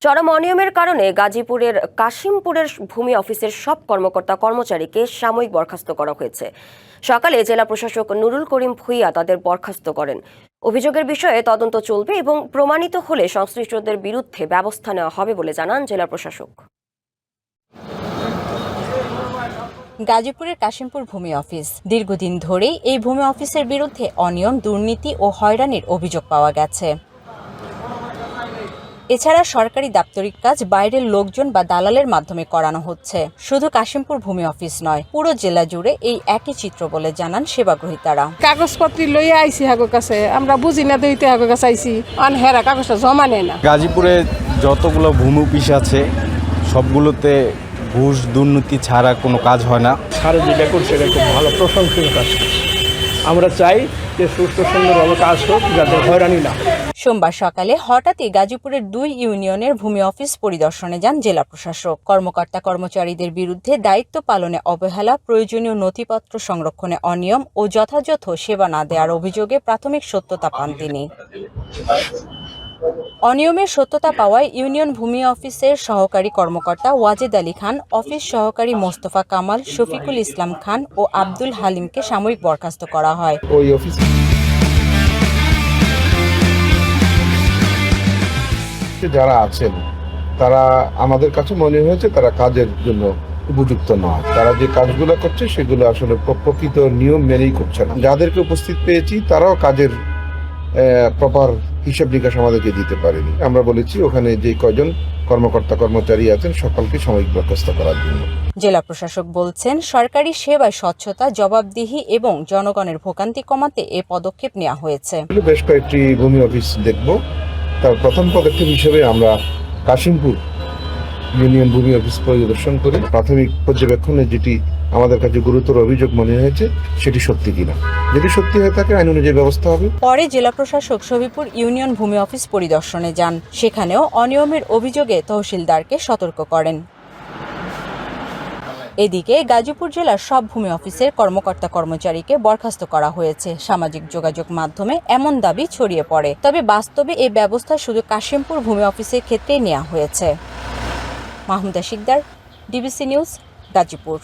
চরম অনিয়মের কারণে গাজীপুরের কাশিমপুরের ভূমি অফিসের সব কর্মকর্তা কর্মচারীকে সাময়িক বরখাস্ত করা হয়েছে। সকালে জেলা প্রশাসক নুরুল করিম ভূঁইয়া তাদের বরখাস্ত করেন। অভিযোগের বিষয়ে তদন্ত চলবে এবং প্রমাণিত হলে সংশ্লিষ্টদের বিরুদ্ধে ব্যবস্থা নেওয়া হবে বলে জানান জেলা প্রশাসক। গাজীপুরের কাশিমপুর ভূমি অফিস দীর্ঘদিন ধরেই এই ভূমি অফিসের বিরুদ্ধে অনিয়ম, দুর্নীতি ও হয়রানির অভিযোগ পাওয়া গেছে। এছাড়া সরকারি দাপ্তরিক কাজ বাইরের লোকজন বা দালালের মাধ্যমে করানো হচ্ছে। শুধু কাশিমপুর ভূমি অফিস নয়, পুরো জেলা জুড়ে এই একই চিত্র বলে জানান সেবাগ্রহীতারা। কাগজপত্র লইয়া আইসি হাগোর কাছে, আমরা বুঝি না দইতে হাগোর কাছে আইসি, হেরা কাগজটা জমা নেয় না। গাজীপুরে যতগুলো ভূমি অফিস আছে সবগুলোতে ঘুষ দুর্নীতি ছাড়া কোনো কাজ হয় না। সারা যেটা করছে এটা খুব ভালো, প্রশংসনীয় কাজ। আমরা চাই যে সুস্থ সুন্দরভাবে কাজ হোক, যাতে হয়রানি না। সোমবার সকালে হঠাৎই গাজীপুরের 2 ইউনিয়নের ভূমি অফিস পরিদর্শনে যান জেলা প্রশাসক। কর্মকর্তা কর্মচারীদের বিরুদ্ধে দায়িত্ব পালনে অবহেলা, প্রয়োজনীয় নথিপত্র সংরক্ষণে অনিয়ম ও যথাযথ সেবা না দেওয়ার অভিযোগে প্রাথমিক সত্যতা পান তিনি। অনিয়মের সত্যতা পাওয়ায় ইউনিয়ন ভূমি অফিসের সহকারী কর্মকর্তা ওয়াজেদ আলী খান, অফিস সহকারী মোস্তফা কামাল, শফিকুল ইসলাম খান ও আব্দুল হালিমকে সাময়িক বরখাস্ত করা হয়। ওই অফিসে যারা আছেন তারা আমাদের কাছে মনে হয়েছে তারা কাজের জন্য উপযুক্ত নয়। তারা যে কাজগুলো করছে সেগুলো আসলে প্রকৃত নিয়ম মেনেই করছে না। যাদেরকে উপস্থিত পেয়েছি তারাও কাজের প্রপার হিসাব নিকাশ আমাদেরকে দিতে পারেনি। আমরা বলেছি ওখানে যে কয়জন কর্মকর্তা কর্মচারী আছেন সকলকে সাময়িক বরখাস্ত করার জন্য। জেলা প্রশাসক বলছেন, সরকারি সেবায় স্বচ্ছতা, জবাবদিহি এবং জনগণের ভোগান্তি কমাতে এ পদক্ষেপ নেওয়া হয়েছে। বেশ কয়েকটি ভূমি অফিস দেখব। তার প্রথম পদক্ষেপ হিসেবে আমরা কাশিমপুর ইউনিয়ন ভূমি অফিস পরিদর্শন করে প্রাথমিক পর্যবেক্ষণে যেটি আমাদের কাছে গুরুতর অভিযোগ মনে হয়েছে সেটি সত্যি কিনা, যদি সত্যি হয়ে থাকে আইন অনুযায়ী ব্যবস্থা হবে। পরে জেলা প্রশাসক শফিপুর ইউনিয়ন ভূমি অফিস পরিদর্শনে যান। সেখানেও অনিয়মের অভিযোগে তহসিলদারকে সতর্ক করেন। এদিকে গাজীপুর জেলার সব ভূমি অফিসের কর্মকর্তা কর্মচারীকে বরখাস্ত করা হয়েছে। সামাজিক যোগাযোগ মাধ্যমে এমন দাবি ছড়িয়ে পড়ে, তবে বাস্তবে এই ব্যবস্থা শুধু কাশিমপুর ভূমি অফিসের ক্ষেত্রেই নেওয়া হয়েছে। Mahmuda Sikder, DBC news, Gazipur.